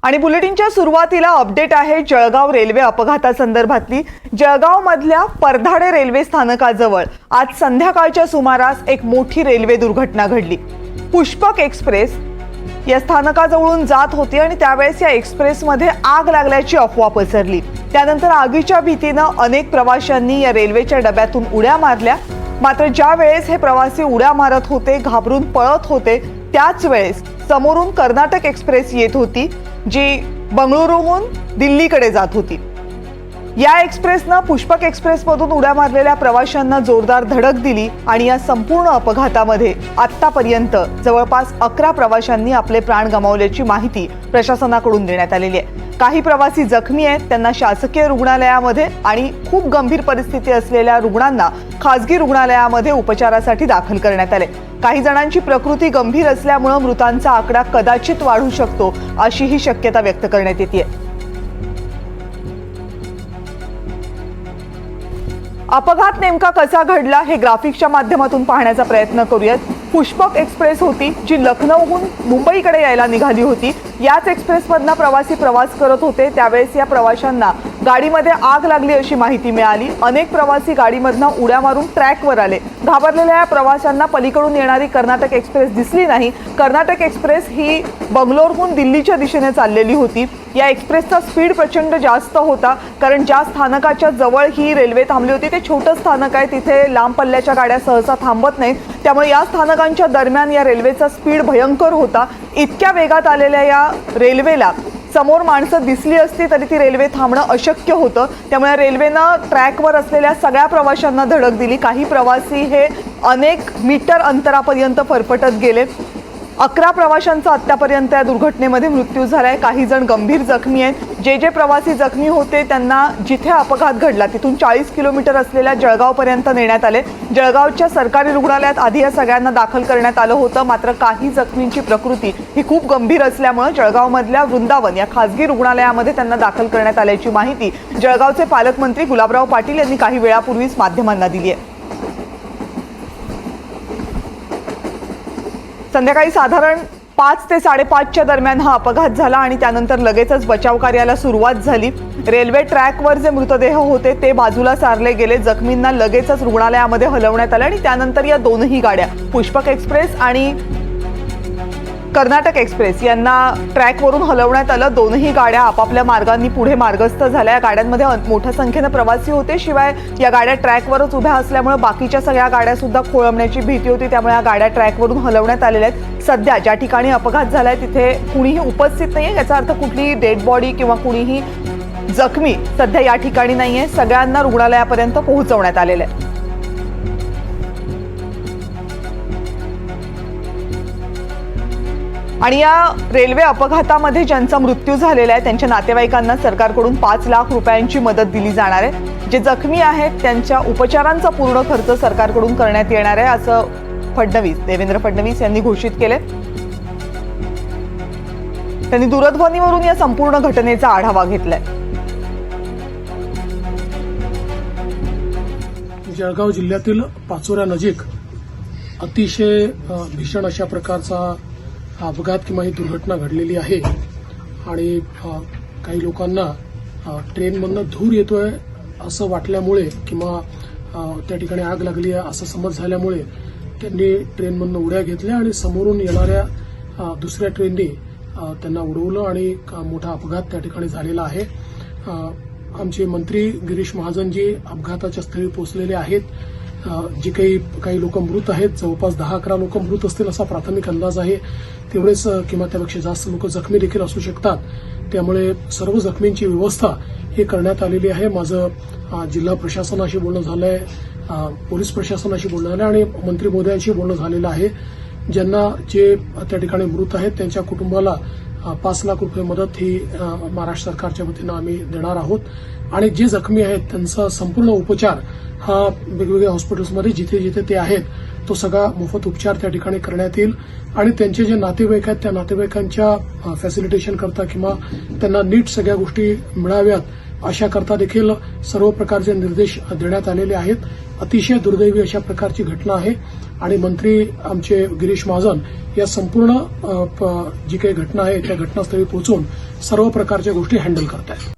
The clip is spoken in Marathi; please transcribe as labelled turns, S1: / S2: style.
S1: आणि बुलेटिनच्या सुरुवातीला अपडेट आहे जळगाव रेल्वे अपघातासंदर्भातली। जळगाव मधल्या परधाडे रेल्वे स्थानकाजवळ आज संध्याकाळच्या सुमारास एक मोठी रेल्वे दुर्घटना घडली। पुष्पक एक्सप्रेस या स्थानकाजवळून जात होती आणि त्यावेळेस या एक्सप्रेसमध्ये आग लागल्याची अफवा पसरली। त्यानंतर आगीच्या भीतीने अनेक प्रवाशांनी या रेल्वेच्या डब्यातून उड्या मारल्या। मात्र ज्या वेळेस हे प्रवासी उड्या मारत होते, घाबरून पळत होते, त्याच वेळेस समोरून कर्नाटक एक्सप्रेस येत होती जी बंगळुरूहून दिल्लीकडे जात होती। या एक्सप्रेसने पुष्पक एक्सप्रेसमधून उड्या मारलेल्या प्रवाशांना जोरदार धडक दिली आणि या संपूर्ण अपघातामध्ये आतापर्यंत जवळपास 11 प्रवाशांनी आपले प्राण गमावल्याची माहिती प्रशासनाकडून देण्यात आलेली आहे। काही प्रवासी जखमी आहेत, त्यांना शासकीय रुग्णालयामध्ये आणि खूप गंभीर परिस्थिती असलेल्या रुग्णांना खासगी रुग्णालयामध्ये उपचारासाठी दाखल करण्यात आले। काही जणांची प्रकृती गंभीर असल्यामुळे मृतांचा आकडा कदाचित वाढू शकतो अशीही शक्यता व्यक्त करण्यात येते। अपघात नेमका कसा घडला हे ग्राफिक्सच्या माध्यमातून पाहण्याचा प्रयत्न करूयात। पुष्पक एक्सप्रेस होती जी लखनौहून मुंबईकडे यायला निघाली होती। याच एक्सप्रेसमधून प्रवासी प्रवास करत होते, त्यावेळेस या प्रवाशांना गाडीमध्ये आग लागली अशी माहिती मिळाली। अनेक प्रवासी गाडीमधून उड्या मारून ट्रॅकवर आले। घाबरलेल्या या प्रवाशांना पलीकडून येणारी कर्नाटक एक्सप्रेस दिसली नाही। कर्नाटक एक्सप्रेस ही बंगलोरहून दिल्लीच्या दिशेने चाललेली होती। या एक्सप्रेसचा स्पीड प्रचंड जास्त होता, कारण ज्या स्थानकाच्या जवळ ही रेल्वे थांबली होती ते छोटं स्थानक आहे, तिथे लांब पल्ल्याच्या गाड्या सहसा थांबत नाहीत। त्यामुळे या स्थानकांच्या दरम्यान या रेल्वेचा स्पीड भयंकर होता। इतक्या वेगात आलेल्या या रेल्वेला समोर माणसं दिसली असती तरी ती रेल्वे थांबणं अशक्य होतं। त्यामुळे रेल्वेनं ट्रॅकवर असलेल्या सगळ्या प्रवाशांना धडक दिली। काही प्रवासी हे अनेक मीटर अंतरापर्यंत फरफटत गेले। 11 प्रवाशांचा आतापर्यंत या दुर्घटनेमध्ये मृत्यू झालाय। काही जण गंभीर जखमी आहेत। जे प्रवासी जखमी होते त्यांना जिथे अपघात घडला तिथून 40 किलोमीटर असलेल्या जळगावपर्यंत नेण्यात आले। जळगावच्या सरकारी रुग्णालयात आधी या सगळ्यांना दाखल करण्यात आलं होतं। मात्र काही जखमींची प्रकृती ही खूप गंभीर असल्यामुळे जळगावमधल्या वृंदावन या खासगी रुग्णालयामध्ये त्यांना दाखल करण्यात आल्याची माहिती जळगावचे पालकमंत्री गुलाबराव पाटील यांनी काही वेळापूर्वीच माध्यमांना दिली आहे। संध्याकाळी साधारण 5 ते 5:30च्या दरम्यान हा अपघात झाला आणि त्यानंतर लगेचच बचाव कार्याला सुरुवात झाली। रेल्वे ट्रॅकवर जे मृतदेह होते ते बाजूला सारले गेले। जखमींना लगेचच रुग्णालयामध्ये हलवण्यात आले आणि त्यानंतर या दोनही गाड्या पुष्पक एक्सप्रेस आणि कर्नाटक एक्सप्रेस यांना ट्रॅकवरून हलवण्यात आलं। दोनही गाड्या आपापल्या मार्गांनी पुढे मार्गस्थ झाल्या। या गाड्यांमध्ये मोठ्या संख्येने प्रवासी होते। शिवाय या गाड्या ट्रॅकवरच उभ्या असल्यामुळे बाकीच्या सगळ्या गाड्या सुद्धा खोळंबण्याची भीती होती। त्यामुळे या गाड्या ट्रॅकवरून हलवण्यात आलेल्या आहेत। सध्या ज्या ठिकाणी अपघात झालाय तिथे कुणीही उपस्थित नाहीये, याचा अर्थ कुठलीही डेड बॉडी किंवा कुणीही जखमी सध्या या ठिकाणी नाहीये। सगळ्यांना रुग्णालयापर्यंत पोहोचवण्यात आलेलं आहे। आणि या रेल्वे अपघातामध्ये ज्यांचा मृत्यू झालेला आहे त्यांच्या नातेवाईकांना सरकारकडून 5 लाख रुपयांची मदत दिली जाणार आहे। जे जखमी आहेत त्यांच्या उपचारांचा पूर्ण खर्च सरकारकडून करण्यात येणार आहे असं देवेंद्र फडणवीस यांनी घोषित केले। त्यांनी दूरध्वनीवरून या संपूर्ण घटनेचा आढावा घेतलाय।
S2: जळगाव जिल्ह्यातील पाचोऱ्या नजीक अतिशय भीषण अशा प्रकारचा अपघात किंवा ही दुर्घटना घडलेली आहे आणि काही लोकांना ट्रेनमधनं धूर येतोय असं वाटल्यामुळे किंवा त्या ठिकाणी आग लागली आहे असं समज झाल्यामुळे त्यांनी ट्रेनमधनं उड्या घेतल्या आणि समोरून येणाऱ्या दुसऱ्या ट्रेननी त्यांना उडवलं आणि मोठा अपघात त्या ठिकाणी झालेला आहे। आमचे मंत्री गिरीश महाजनजी अपघाताच्या स्थळी पोहोचलेले आहेत। जे काही लोक मृत आहेत, जवळपास 10-11 लोक मृत असतील असा प्राथमिक अंदाज आहे। तेवढेच किंवा त्यापेक्षा जास्त लोक जखमी देखील असू शकतात। त्यामुळे सर्व जखमींची व्यवस्था ही करण्यात आलेली आहे। माझं जिल्हा प्रशासनाशी बोलणं झालंय, पोलीस प्रशासनाशी बोलणं झालं आणि मंत्री महोदयांशी बोलणं झालेलं आहे। ज्यांना जे त्या ठिकाणी मृत आहेत त्यांच्या कुटुंबाला 5 लाख रुपये मदत ही महाराष्ट्र सरकारच्या वतीनं आम्ही देणार आहोत आणि जे जखमी आहेत त्यांचा संपूर्ण उपचार हा वेगवेगळ्या हॉस्पिटल्समध्ये जिथे जिथे ते आहेत तो सगळा मोफत उपचार त्या ठिकाणी करण्यात येईल आणि त्यांचे जे नातेवाईक आहेत त्या नातेवाईकांच्या फॅसिलिटेशन करता किंवा त्यांना नीट सगळ्या गोष्टी मिळाव्यात अशा करता देखील सर्व प्रकारचे निर्देश देण्यात आलेले आहेत. अतिशय दुर्दैवी अशा प्रकारची घटना आहे आणि मंत्री आमचे गिरीश महाजन या संपूर्ण जी काही घटना आहे त्या घटनास्थळी पोहोचून सर्व प्रकारच्या गोष्टी हँडल करत आहेत.